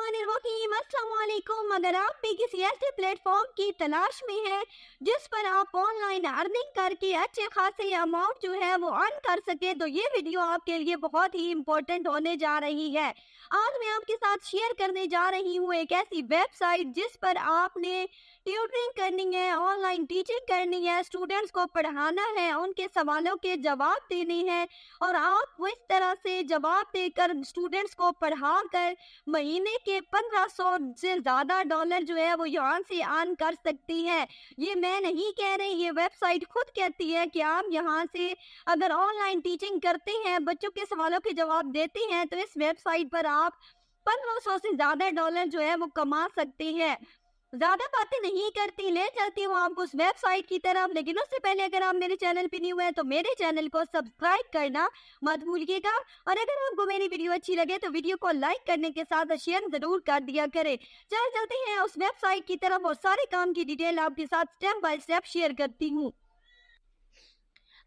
बिस्मिल्लाहिर्रहमानिर्रहीम। अस्सलाम वालेकुम। अगर आप भी किसी ऐसे प्लेटफॉर्म की तलाश में हैं जिस पर आप ऑनलाइन अर्निंग करके अच्छे खासे अमाउंट जो है वो अर्न कर सके, तो ये वीडियो आपके लिए बहुत ही इम्पोर्टेंट होने जा रही है। आज मैं आपके साथ शेयर करने जा रही हूँ एक ऐसी वेबसाइट जिस पर आपने ट्यूटरिंग करनी है, ऑनलाइन टीचिंग करनी है, स्टूडेंट्स को पढ़ाना है, उनके सवालों के जवाब देने हैं और आप इस तरह से जवाब देकर स्टूडेंट्स को पढ़ाकर महीने के 1500 से ज़्यादा डॉलर जो है वो यहाँ से अर्न कर सकती है। ये मैं नहीं कह रही, ये वेबसाइट खुद कहती है कि आप यहाँ से अगर ऑनलाइन टीचिंग करते हैं, बच्चों के सवालों के जवाब देते हैं, तो इस वेबसाइट पर आप 1500 से ज़्यादा डॉलर जो है वो कमा सकते हैं। ज़्यादा बातें नहीं करती, ले चलती हूँ आपको उस वेबसाइट की तरफ। लेकिन उससे पहले अगर आप मेरे चैनल पे न्यू हैं तो मेरे चैनल को सब्सक्राइब करना मत भूलिएगा। और अगर आपको मेरी वीडियो अच्छी लगे तो वीडियो को लाइक करने के साथ शेयर ज़रूर कर दिया करें। चलते हैं उस वेबसाइट की तरफ और सारे काम की डिटेल आपके साथ स्टेप बाय स्टेप शेयर करती हूँ।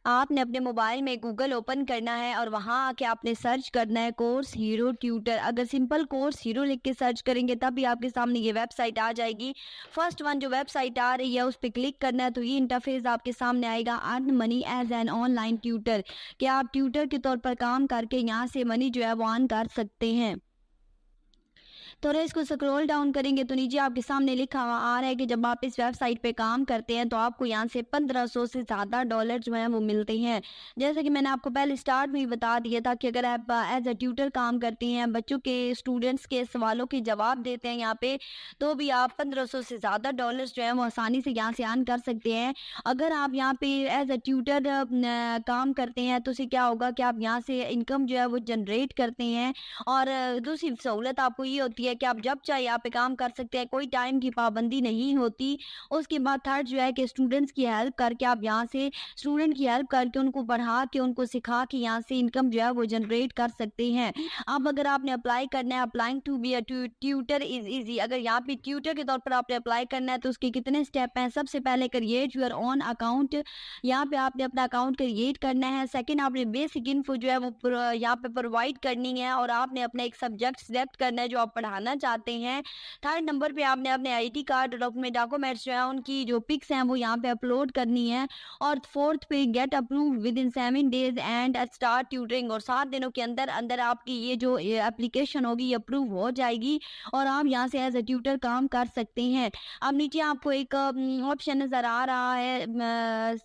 आपने अपने मोबाइल में गूगल ओपन करना है और वहाँ आके आपने सर्च करना है कोर्स हीरो ट्यूटर। अगर सिंपल कोर्स हीरो लिख के सर्च करेंगे तब भी आपके सामने ये वेबसाइट आ जाएगी। फर्स्ट वन जो वेबसाइट आ रही है उस पर क्लिक करना है तो ये इंटरफेस आपके सामने आएगा, earn money as an online tutor. कि आप ट्यूटर के तौर पर काम करके यहाँ से मनी जो है वो अर्न कर सकते हैं। थोड़ा इसको स्क्रॉल डाउन करेंगे तो नीचे आपके सामने लिखा हुआ आ रहा है कि जब आप इस वेबसाइट पे काम करते हैं तो आपको यहाँ से 1500 से ज़्यादा डॉलर जो है वो मिलते हैं। जैसे कि मैंने आपको पहले स्टार्ट में ही बता दिया था कि अगर आप एज अ ट्यूटर काम करते हैं, बच्चों के स्टूडेंट्स के सवालों के जवाब देते हैं यहाँ पे, तो भी आप 1500 से ज़्यादा डॉलर जो है वो आसानी से यहाँ से अर्न कर सकते हैं। अगर आप यहाँ पे एज अ ट्यूटर काम करते हैं तो उससे क्या होगा कि आप यहाँ से इनकम जो है वो जनरेट करते हैं। और दूसरी सहूलत आपको ये होती है कि आप जब चाहे यहाँ पे काम कर सकते हैं, कोई टाइम की पाबंदी नहीं होती। उसके बाद थर्ड जो है कि स्टूडेंट्स की हेल्प करके आप यहाँ से स्टूडेंट की हेल्प करके उनको पढ़ा के उनको सिखा के यहाँ से इनकम जो है वो जनरेट कर सकते हैं। अब अगर आपने अप्लाई करना है, applying to be a tutor is easy. अगर यहाँ पे ट्यूटर के तौर पर आपने अप्लाई करना है तो उसके कितने स्टेप हैं। सबसे पहले क्रिएट योर ओन अकाउंट, यहाँ पे आपने अपना अकाउंट क्रिएट करना है। सेकेंड, आपने बेसिक इन्फो जो है वो यहाँ पे प्रोवाइड करनी है और आपने अपना एक सब्जेक्ट सिलेक्ट करना है जो आप पढ़ाना चाहते हैं। थर्ड नंबर पे आपने अपने आईडी कार्ड और अपने डॉक्यूमेंट्स जो है उनकी जो पिक्स हैं वो यहाँ पे अपलोड करनी है। और फोर्थ पे get approve within 7 days and start tutoring, और 7 दिनों के अंदर अंदर आपकी ये जो एप्लीकेशन होगी ये अप्रूव हो जाएगी और आप यहाँ से एज ए ट्यूटर काम कर सकते हैं। अब नीचे आपको एक ऑप्शन नज़र आ रहा है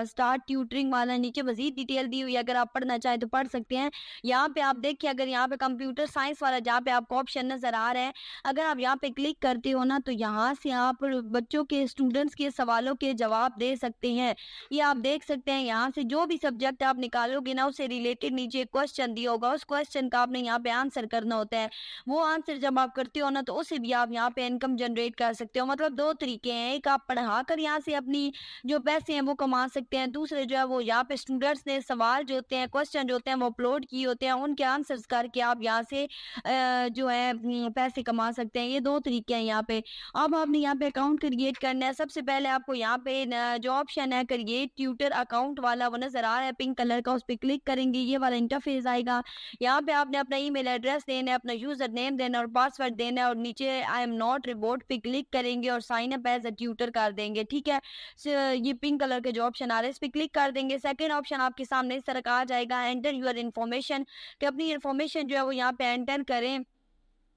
स्टार्ट ट्यूटरिंग वाला, नीचे मजीद डिटेल दी हुई है, अगर आप पढ़ना चाहें तो पढ़ सकते हैं। यहाँ पे आप देखिए, अगर यहाँ पे कंप्यूटर साइंस वाला जहाँ पे आपको ऑप्शन नज़र आ रहा है, अगर आप यहाँ पे क्लिक करते हो ना तो यहाँ से आप बच्चों के स्टूडेंट्स के सवालों के जवाब दे सकते हैं। ये आप देख सकते हैं, यहाँ से जो भी सब्जेक्ट आप निकालोगे ना उससे रिलेटेड नीचे क्वेश्चन दिया होगा, उस क्वेश्चन का आपने यहाँ पे आंसर करना होता है। वो आंसर जब आप करते हो ना तो उससे भी आप यहाँ पे इनकम जनरेट कर सकते हो। मतलब दो तरीके हैं, एक आप पढ़ा कर यहाँ से अपनी जो पैसे हैं वो कमा सकते हैं, दूसरे जो है वो यहाँ पे स्टूडेंट्स ने सवाल जो होते हैं, क्वेश्चन जो होते हैं वो अपलोड किए होते हैं, उनके आंसर्स करके आप यहाँ से जो है पैसे कमा सकते हैं। ये दो तरीके हैं यहाँ पे। अब आपने यहाँ पे अकाउंट क्रिएट करना है। सबसे पहले आपको यहाँ पे जो ऑप्शन है क्रिएट ट्यूटर अकाउंट वाला वो नजर आ रहा है पिंक कलर का, उस पर क्लिक करेंगे ये वाला इंटरफेस आएगा। यहाँ पे आपने अपना ईमेल एड्रेस देना है, अपना यूजर नेम देना और पासवर्ड देना है और नीचे आई एम नॉट रिपोर्ट पे क्लिक करेंगे और sign up as a tutor कर देंगे। ठीक है, ये पिंक कलर के जो ऑप्शन आ रहे हैं इस पर क्लिक कर देंगे। सेकेंड ऑप्शन आपके सामने इस तरह का आ जाएगा, एंटर यूर इन्फॉर्मेशन, कि अपनी इन्फॉर्मेशन जो है वो यहाँ पे एंटर करें।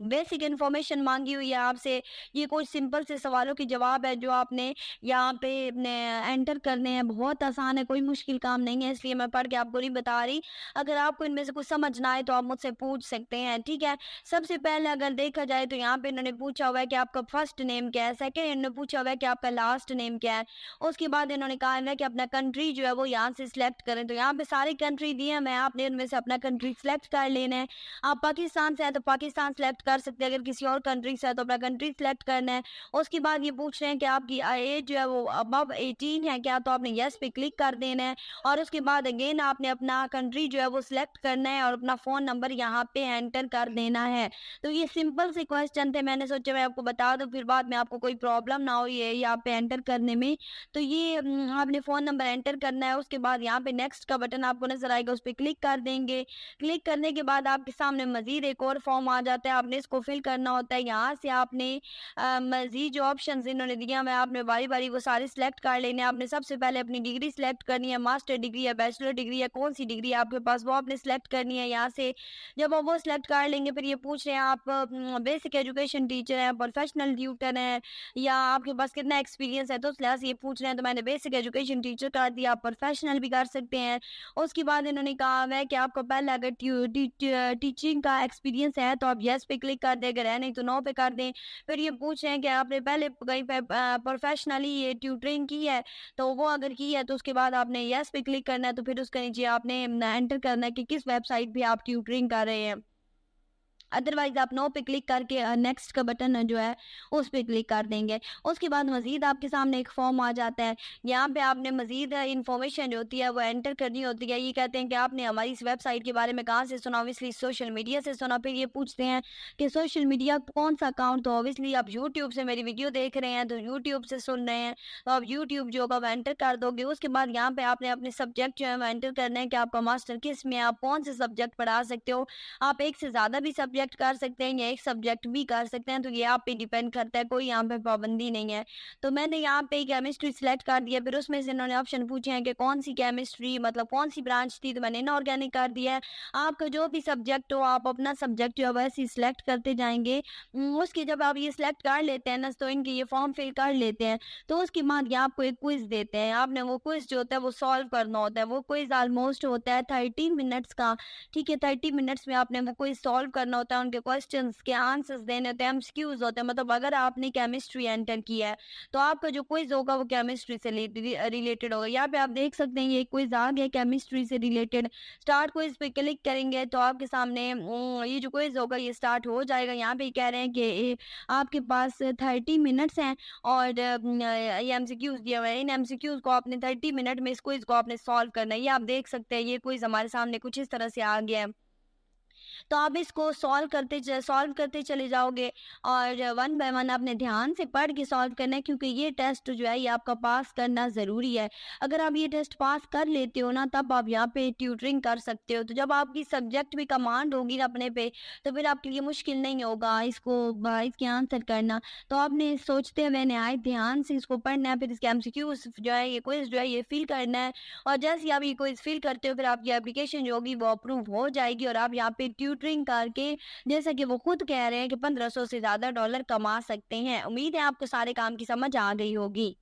बेसिक इन्फॉर्मेशन मांगी हुई है आपसे। ये कुछ सिंपल से सवालों के जवाब है जो आपने यहाँ पे एंटर करने हैं। बहुत आसान है, कोई मुश्किल काम नहीं है, इसलिए मैं पढ़ के आपको नहीं बता रही। अगर आपको इनमें से कुछ समझ ना आए तो आप मुझसे पूछ सकते हैं। ठीक है, सबसे पहले अगर देखा जाए तो यहाँ पे इन्होंने पूछा हुआ है कि आपका फर्स्ट नेम क्या है। सेकेंड इन्होंने पूछा हुआ है कि आपका लास्ट नेम क्या है। उसके बाद इन्होंने कहा है कि अपना कंट्री जो है वो यहाँ से सिलेक्ट करें। तो यहाँ पे सारी कंट्री दी है, मैं आपने इनमें से अपना कंट्री सिलेक्ट कर लेना है। आप पाकिस्तान से हैं तो पाकिस्तान सेलेक्ट कर सकते हैं, अगर किसी और कंट्री से है तो अपना कंट्री सेलेक्ट करना है। उसके बाद ये पूछ रहे हैं कि आपकी एज जो है वो अबव 18 है क्या, तो आपने यस पे क्लिक कर देना है। और उसके बाद अगेन आपने अपना कंट्री जो है वो सिलेक्ट करना है और अपना फ़ोन नंबर यहाँ पे एंटर कर देना है। तो ये सिंपल से क्वेश्चन थे, मैंने सोचा मैं आपको बता दूँ, फिर बाद में आपको कोई प्रॉब्लम ना हो ये यहाँ पे एंटर करने में। तो ये आपने फ़ोन नंबर एंटर करना है। उसके बाद यहाँ पे नेक्स्ट का बटन आपको नजर आएगा, उस पर क्लिक कर देंगे। क्लिक करने के बाद आपके सामने मजीद एक और फॉर्म आ जाता है, आपने आपने इसको फिल करना होता है। यहाँ से आपने मज़ीद जो ऑप्शंस इन्होंने दिया हुआ है, आपने बारी-बारी वो सारे सिलेक्ट कर लेने हैं। आपने सबसे पहले अपनी डिग्री सिलेक्ट करनी है, मास्टर डिग्री या बैचलर डिग्री या कौन-सी डिग्री है आपके पास, वो आपने सिलेक्ट करनी है यहाँ से। जब आप वो सिलेक्ट कर लेंगे, फिर ये पूछ रहे हैं आप बेसिक एजुकेशन टीचर हैं, प्रोफेशनल ट्यूटर हैं या आपके पास कितना एक्सपीरियंस है, तो उस लिहाज से ये पूछ रहे हैं। तो मैंने बेसिक एजुकेशन टीचर कर दिया, आप प्रोफेशनल भी कर सकते हैं। उसके बाद इन्होंने कहा हुआ है कि आपको पहले अगर टीचिंग का एक्सपीरियंस है तो आप येस पे क्लिक कर दें, अगर है नहीं तो नो पे कर दें। फिर ये पूछ रहे हैं कि आपने पहले कहीं पे प्रोफेशनली ये ट्यूटरिंग की है, तो वो अगर की है तो उसके बाद आपने येस पे क्लिक करना है। तो फिर उसके नीचे आपने एंटर करना है कि किस वेबसाइट पे आप ट्यूटरिंग कर रहे हैं। अदरवाइज़ आप नो पे क्लिक करके नेक्स्ट का बटन जो है उस पे क्लिक कर देंगे। उसके बाद मज़ीद आपके सामने एक फॉर्म आ जाता है। यहाँ पे आपने मज़ीद इन्फॉर्मेशन जो होती है वो एंटर करनी होती है। ये कहते हैं कि आपने हमारी इस वेबसाइट के बारे में कहाँ से सुना? ऑब्वियसली सोशल मीडिया से सुना। फिर ये पूछते हैं कि सोशल मीडिया कौन-सा अकाउंट? तो ऑब्वियसली आप यूट्यूब से मेरी वीडियो देख रहे हैं, तो यूट्यूब से सुन रहे हैं, तो आप यूट्यूब जो होगा वो एंटर कर दोगे। उसके बाद यहाँ पे आपने अपने सब्जेक्ट जो है वो एंटर करने हैं कि आपका मास्टर किस में है, आप कौन से सब्जेक्ट पढ़ा सकते हो। आप एक से ज़्यादा भी सब्जेक्ट कर सकते हैं या एक सब्जेक्ट भी कर सकते हैं, तो ये आप पे डिपेंड करता है, कोई यहाँ पे पाबंदी नहीं है। तो मैंने यहाँ पे केमिस्ट्री सिलेक्ट कर दिया। फिर उसमें से इन्होंने ऑप्शन पूछे हैं कि कौन सी केमिस्ट्री, मतलब कौन सी ब्रांच थी, तो मैंने इनऑर्गेनिक कर दिया है। आपका जो भी सब्जेक्ट हो आप अपना सब्जेक्ट जो है वैसे ही सिलेक्ट करते जाएंगे। उसके जब आप ये सिलेक्ट कर लेते हैं ना, तो इनके ये फॉर्म फिल कर लेते हैं, तो उसके बाद ये आपको एक क्विज देते हैं। आपने वो क्विज जो होता है वो सॉल्व करना होता है। वो क्विज ऑलमोस्ट होता है 30 मिनट्स का। ठीक है, 30 मिनट्स में आपने वो क्विज सॉल्व करना होता है, उनके क्वेश्चंस के आंसर्स देने होते हैं, एमसीक्यूज होते हैं। मतलब अगर आपने केमिस्ट्री एंटर किया है तो आपका जो क्विज होगा वो केमिस्ट्री से रिलेटेड होगा। यहाँ पे आप देख सकते हैं ये क्विज आ गया केमिस्ट्री से रिलेटेड। स्टार्ट क्विज पे क्लिक करेंगे तो आपके सामने ये जो क्विज होगा ये स्टार्ट हो जाएगा। यहाँ पे कह रहे हैं कि आपके पास 30 मिनट्स हैं और ये एमसीक्यूज दिया हुआ है। इन एमसीक्यूज को आपने 30 मिनट में इस क्विज को आपने सॉल्व करना है। ये आप देख सकते हैं ये क्विज हमारे सामने कुछ इस तरह से आ गया है। तो आप इसको सॉल्व करते चले जाओगे और वन बाय वन आपने ध्यान से पढ़ के सॉल्व करना है, क्योंकि ये टेस्ट जो है ये आपका पास करना ज़रूरी है। अगर आप ये टेस्ट पास कर लेते हो ना, तब आप यहाँ पे ट्यूटरिंग कर सकते हो। तो जब आपकी सब्जेक्ट भी कमांड होगी ना अपने पे, तो फिर आपके लिए मुश्किल नहीं होगा इसके आंसर करना। तो आपने सोचते हुए नहायत ध्यान से इसको पढ़ना है, फिर इसके एमसीक्यूज जो है ये क्विज जो है ये फिल करना है। और जैसे ही आप ये क्विज फिल करते हो फिर आपकी एप्लीकेशन जो होगी वो अप्रूव हो जाएगी और आप यहाँ पे ट्यूटरिंग करके, जैसा कि वो खुद कह रहे हैं कि 1500 से ज़्यादा डॉलर कमा सकते हैं। उम्मीद है आपको सारे काम की समझ आ गई होगी।